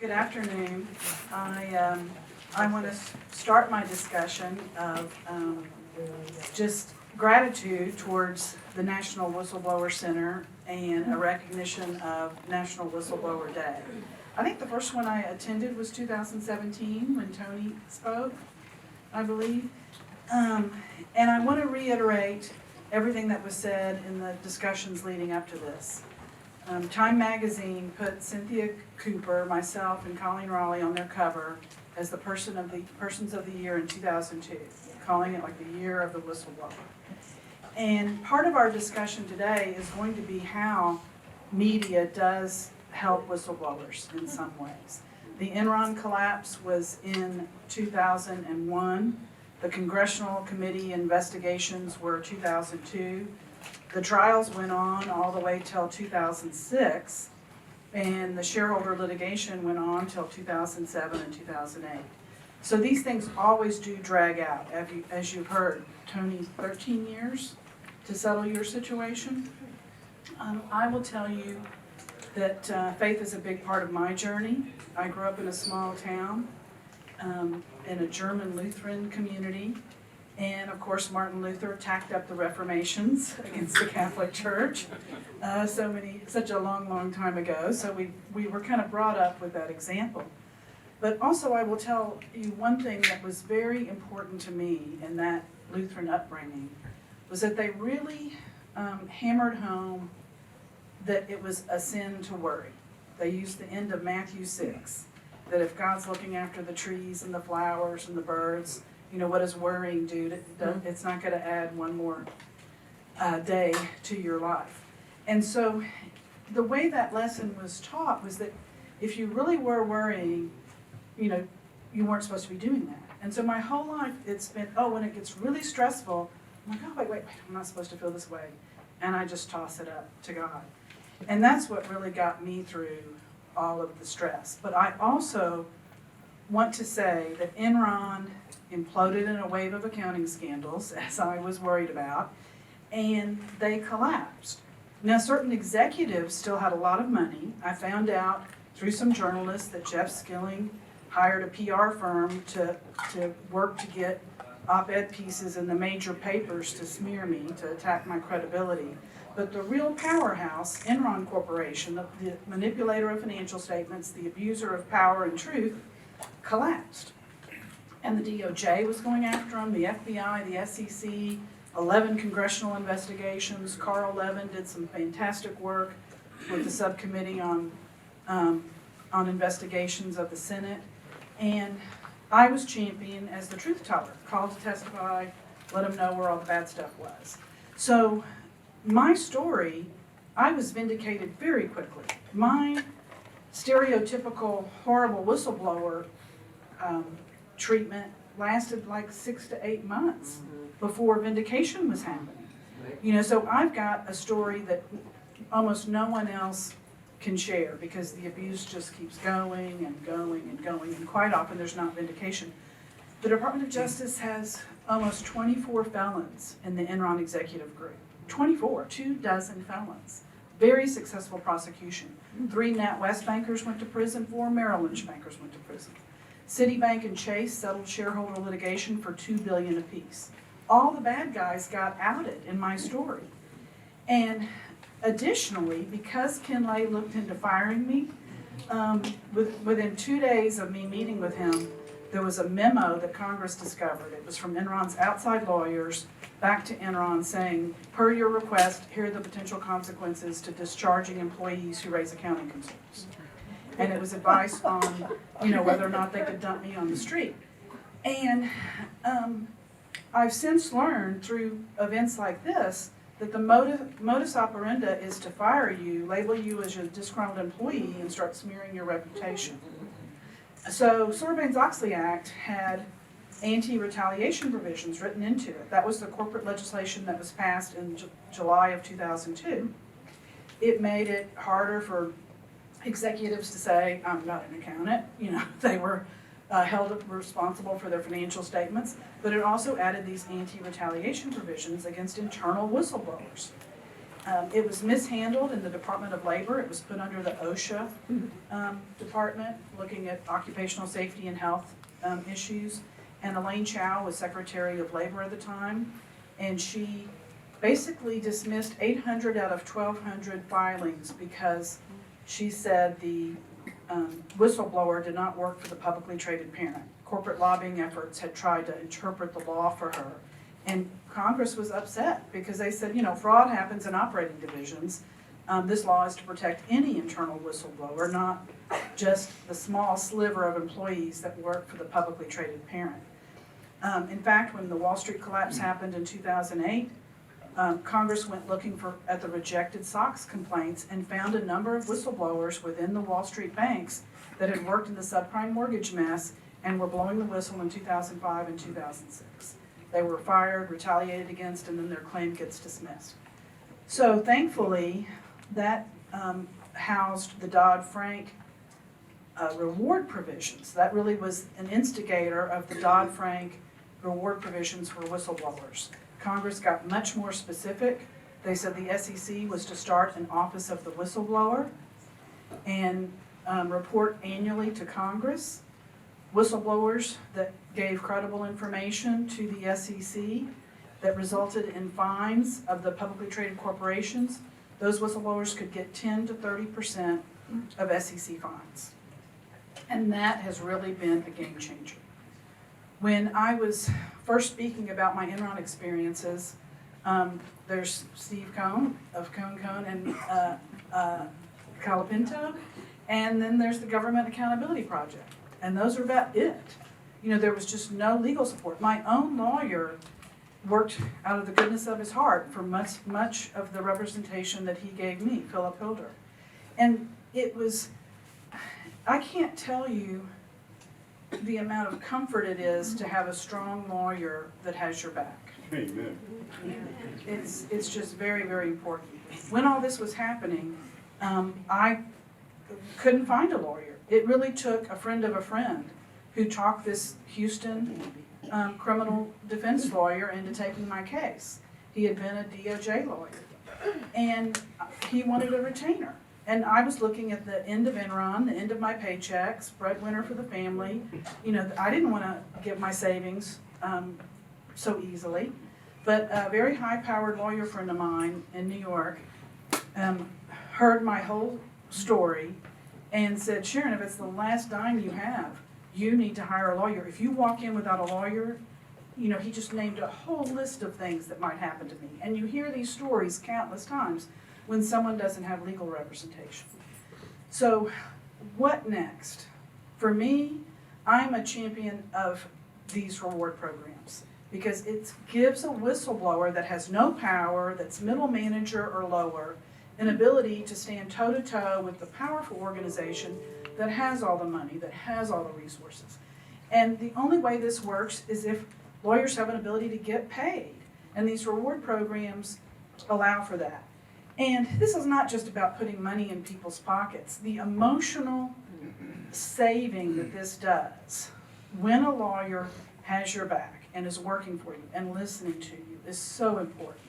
Good afternoon. I want to start my discussion of just gratitude towards the National Whistleblower Center and a recognition of National Whistleblower Day. I think the first one I attended was 2017 when Tony spoke, I believe. And I want to reiterate everything that was said in the discussions leading up to this. Time Magazine put Cynthia Cooper, myself, and Colleen Raleigh on their cover as the Persons of the Year in 2002, calling it like the year of the whistleblower. And part of our discussion today is going to be how media does help whistleblowers in some ways. The Enron collapse was in 2001. The Congressional Committee investigations were 2002. The trials went on all the way till 2006, and the shareholder litigation went on till 2007 and 2008. So these things always do drag out. As you've heard, Tony, 13 years to settle your situation. I will tell you that faith is a big part of my journey. I grew up in a small town in a German Lutheran community. And of course, Martin Luther tacked up the Reformations against the Catholic Church such a long time ago. So we were kind of brought up with that example. But also I will tell you one thing that was very important to me in that Lutheran upbringing was that they really hammered home that it was a sin to worry. They used the end of Matthew 6, that if God's looking after the trees and the flowers and the birds, you know, what does worrying do? It's not going to add one more day to your life. And so the way that lesson was taught was that if you really were worrying, you know, you weren't supposed to be doing that. And so my whole life it's been, when it gets really stressful, I'm like, oh, wait, I'm not supposed to feel this way. And I just toss it up to God. And that's what really got me through all of the stress. But I also want to say that Enron imploded in a wave of accounting scandals, as I was worried about, and they collapsed. Now, certain executives still had a lot of money. I found out through some journalists that Jeff Skilling hired a PR firm to work to get op-ed pieces in the major papers to smear me, to attack my credibility. But the real powerhouse, Enron Corporation, the manipulator of financial statements, the abuser of power and truth, collapsed. And the DOJ was going after them, the FBI, the SEC, 11 congressional investigations. Carl Levin did some fantastic work with the subcommittee on investigations of the Senate. And I was championed as the truth teller, called to testify, let them know where all the bad stuff was. So my story, I was vindicated very quickly. My stereotypical horrible whistleblower treatment lasted like 6 to 8 months before vindication was happening. You know, so I've got a story that almost no one else can share because the abuse just keeps going and going and going, and quite often there's not vindication. The Department of Justice has almost 24 felons in the Enron executive group. 24, 24 felons. Very successful prosecution. 3 NatWest bankers went to prison, 4 Merrill Lynch bankers went to prison. Citibank and Chase settled shareholder litigation for $2 billion apiece. All the bad guys got outed in my story. And additionally, because Ken Lay looked into firing me, within 2 days of me meeting with him, there was a memo that Congress discovered. It was from Enron's outside lawyers back to Enron saying, per your request, here are the potential consequences to discharging employees who raise accounting concerns. And it was advice on, you know, whether or not they could dump me on the street. And I've since learned through events like this that the modus operandi is to fire you, label you as a disgruntled employee, and start smearing your reputation. So Sarbanes-Oxley Act had anti-retaliation provisions written into it. That was the corporate legislation that was passed in July of 2002. It made it harder for executives to say, I'm not an accountant. You know, they were held responsible for their financial statements, but it also added these anti-retaliation provisions against internal whistleblowers. It was mishandled in the Department of Labor. It was put under the OSHA department, looking at occupational safety and health issues. And Elaine Chao was Secretary of Labor at the time, and she basically dismissed 800 out of 1,200 filings because she said the whistleblower did not work for the publicly traded parent. Corporate lobbying efforts had tried to interpret the law for her. And Congress was upset because they said, you know, fraud happens in operating divisions. This law is to protect any internal whistleblower, not just the small sliver of employees that work for the publicly traded parent. In fact, when the Wall Street collapse happened in 2008, Congress went looking at the rejected SOX complaints and found a number of whistleblowers within the Wall Street banks that had worked in the subprime mortgage mess and were blowing the whistle in 2005 and 2006. They were fired, retaliated against, and then their claim gets dismissed. So thankfully, that housed the Dodd Frank reward provisions. That really was an instigator of the Dodd Frank reward provisions for whistleblowers. Congress got much more specific. They said the SEC was to start an Office of the Whistleblower and report annually to Congress. Whistleblowers that gave credible information to the SEC that resulted in fines of the publicly traded corporations, those whistleblowers could get 10 to 30% of SEC fines. And that has really been a game changer. When I was first speaking about my Enron experiences, there's Steve Cohn of Cohn and Calapinto, and then there's the Government Accountability Project. And those are about it. You know, there was just no legal support. My own lawyer worked out of the goodness of his heart for much of the representation that he gave me, Philip Hilder. And it was, I can't tell you the amount of comfort it is to have a strong lawyer that has your back. Amen. It's just very, very important. When all this was happening, I couldn't find a lawyer. It really took a friend of a friend who talked this Houston criminal defense lawyer into taking my case. He had been a DOJ lawyer, and he wanted a retainer. And I was looking at the end of Enron, the end of my paychecks, breadwinner for the family. You know, I didn't want to give my savings so easily. But a very high-powered lawyer friend of mine in New York heard my whole story and said, Sherron, if it's the last dime you have, you need to hire a lawyer. If you walk in without a lawyer, you know, he just named a whole list of things that might happen to me. And you hear these stories countless times when someone doesn't have legal representation. So what next? For me, I'm a champion of these reward programs because it gives a whistleblower that has no power, that's middle manager or lower, an ability to stand toe-to-toe with the powerful organization that has all the money, that has all the resources. And the only way this works is if lawyers have an ability to get paid. And these reward programs allow for that. And this is not just about putting money in people's pockets. The emotional saving that this does when a lawyer has your back and is working for you and listening to you is so important.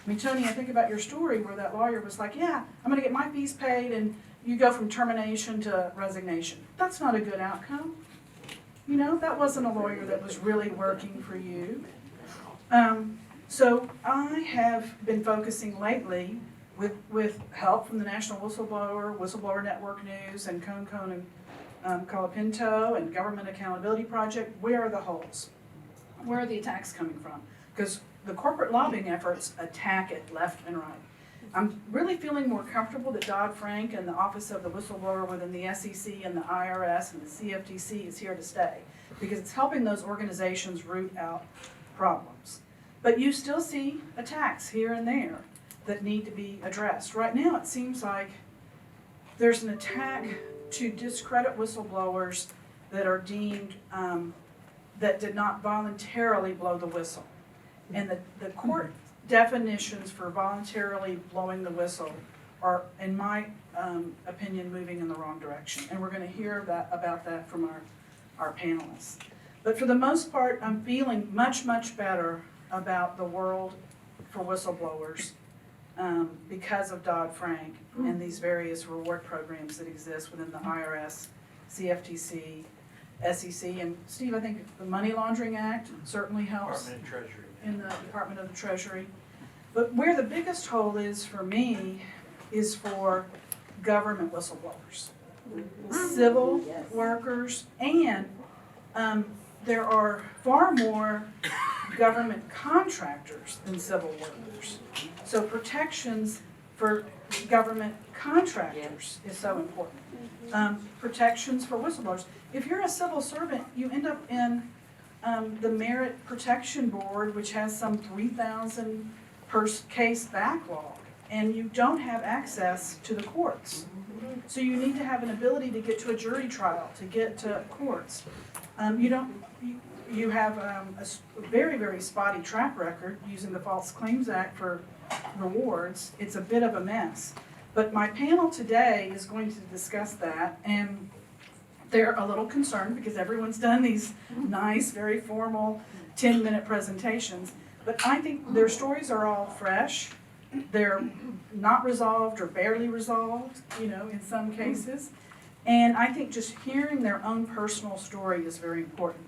I mean, Tony, I think about your story where that lawyer was like, yeah, I'm going to get my fees paid, and you go from termination to resignation. That's not a good outcome. You know, that wasn't a lawyer that was really working for you. So I have been focusing lately with help from the National Whistleblower Network News, and Cohn and Calapinto, and Government Accountability Project. Where are the holes? Where are the attacks coming from? Because the corporate lobbying efforts attack it left and right. I'm really feeling more comfortable that Dodd Frank and the Office of the Whistleblower within the SEC and the IRS and the CFTC is here to stay, because it's helping those organizations root out problems. But you still see attacks here and there that need to be addressed. Right now it seems like there's an attack to discredit whistleblowers that are deemed that did not voluntarily blow the whistle. And the court definitions for voluntarily blowing the whistle are, in my opinion, moving in the wrong direction. And we're going to hear about that from our panelists. But for the most part, I'm feeling much, much better about the world for whistleblowers because of Dodd Frank and these various reward programs that exist within the IRS, CFTC, SEC, and Steve, I think the Money Laundering Act certainly helps. Department of Treasury. In the Department of the Treasury. But where the biggest hole is for me is for government whistleblowers, civil workers, and there are far more government contractors than civil workers. So protections for government contractors is so important. Protections for whistleblowers. If you're a civil servant, you end up in the Merit Protection Board, which has some 3,000 per case backlog, and you don't have access to the courts. So you need to have an ability to get to a jury trial, to get to courts. You have a very, very spotty track record using the False Claims Act for rewards. It's a bit of a mess. But my panel today is going to discuss that, and they're a little concerned because everyone's done these nice, very formal 10-minute presentations. But I think their stories are all fresh. They're not resolved or barely resolved, in some cases. And I think just hearing their own personal story is very important.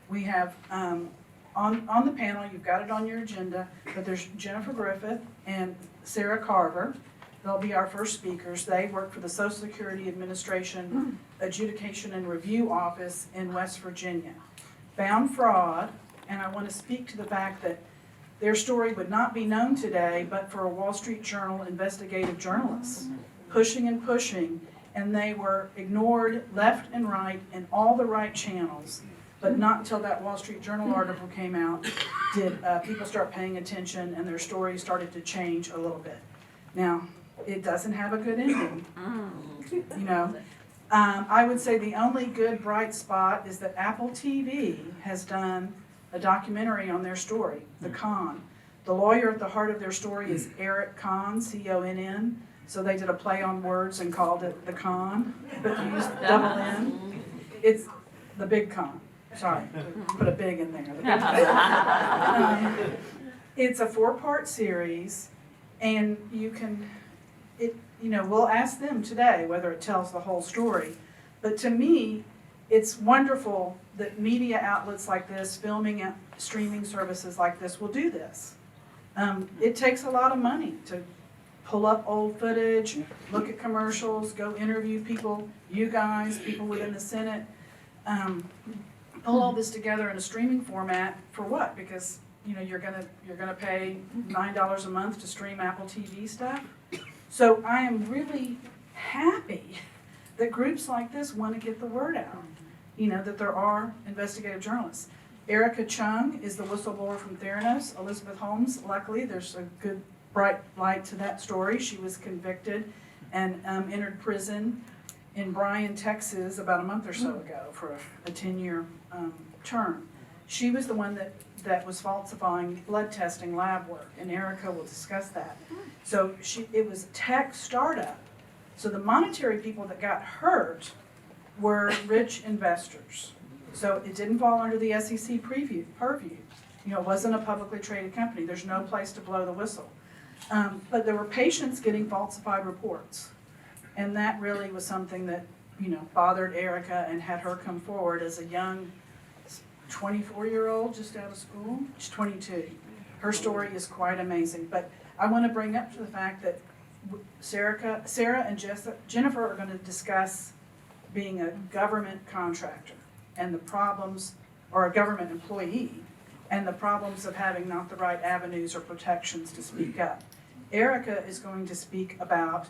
We have, on the panel, you've got it on your agenda, but there's Jennifer Griffith and Sarah Carver. They'll be our first speakers. They work for the Social Security Administration Adjudication and Review Office in West Virginia. Found fraud, and I want to speak to the fact that their story would not be known today but for a Wall Street Journal investigative journalist pushing and pushing, and they were ignored left and right in all the right channels. But not until that Wall Street Journal article came out did people start paying attention, and their story started to change a little bit. Now, it doesn't have a good ending, I would say the only good bright spot is that Apple TV has done a documentary on their story, The Con. The lawyer at the heart of their story is Eric Conn, C-O-N-N. So they did a play on words and called it The Con, but used double N. It's the Big Con. Sorry, put a big in there. The Big Con. It's a 4-part series, and we'll ask them today whether it tells the whole story. But to me, it's wonderful that media outlets like this, filming streaming services like this will do this. It takes a lot of money to pull up old footage, look at commercials, go interview people, you guys, people within the Senate, pull all this together in a streaming format for what? Because you're gonna pay $9 a month to stream Apple TV stuff. So I am really happy that groups like this want to get the word out. That there are investigative journalists. Erica Chung is the whistleblower from Theranos. Elizabeth Holmes, luckily, there's a good bright light to that story. She was convicted and entered prison in Bryan, Texas about a month or so ago for a 10-year term. She was the one that was falsifying blood testing lab work, and Erica will discuss that. So it was a tech startup. So the monetary people that got hurt were rich investors. So it didn't fall under the SEC purview. It wasn't a publicly traded company. There's no place to blow the whistle. But there were patients getting falsified reports. And that really was something that, bothered Erica and had her come forward as a young 24-year-old just out of school. She's 22. Her story is quite amazing. But I want to bring up to the fact that Sarah and Jennifer are going to discuss being a government contractor and the problems, or a government employee, and the problems of having not the right avenues or protections to speak up. Erica is going to speak about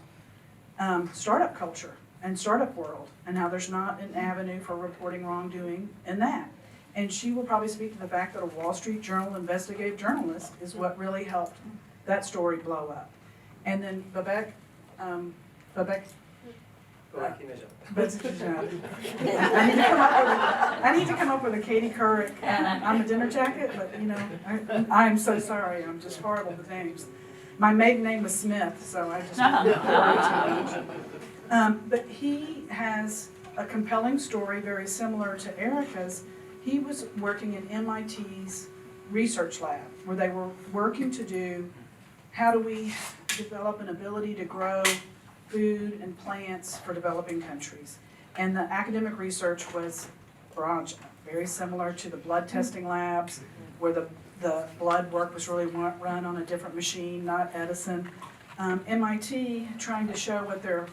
startup culture and startup world, and how there's not an avenue for reporting wrongdoing in that. And she will probably speak to the fact that a Wall Street Journal investigative journalist is what really helped that story blow up. And then Babak, I need to come up with a Katie Couric. I'm a dinner jacket, but I am so sorry. I'm just horrible with names. My maiden name was Smith, so I just but he has a compelling story very similar to Erica's. He was working in MIT's research lab where they were working to do how do we develop an ability to grow food and plants for developing countries. And the academic research was fraudulent, very similar to the blood testing labs, where the blood work was really run on a different machine, not Edison. MIT, trying to show what their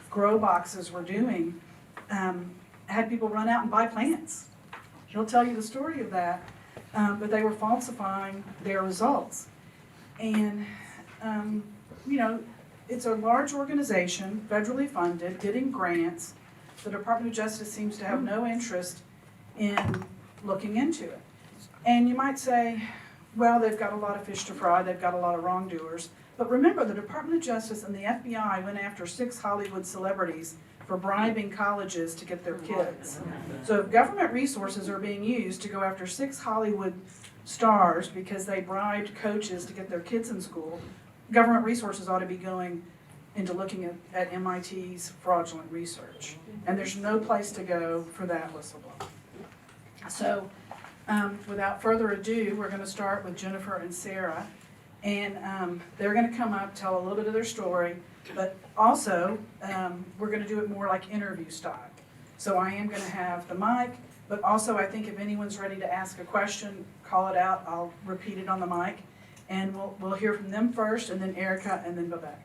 grow boxes were doing, had people run out and buy plants. He'll tell you the story of that, but they were falsifying their results. And, you know, it's a large organization, federally funded, getting grants. The Department of Justice seems to have no interest in looking into it. And you might say, well, they've got a lot of fish to fry, they've got a lot of wrongdoers. But remember, the Department of Justice and the FBI went after 6 Hollywood celebrities for bribing colleges to get their kids. So if government resources are being used to go after 6 Hollywood stars because they bribed coaches to get their kids in school, government resources ought to be going into looking at MIT's fraudulent research. And there's no place to go for that whistleblower. So without further ado, we're going to start with Jennifer and Sarah. And they're going to come up, tell a little bit of their story, but also we're going to do it more like interview style. So I am going to have the mic, but also I think if anyone's ready to ask a question, call it out. I'll repeat it on the mic. And we'll hear from them first, and then Erica, and then Babette.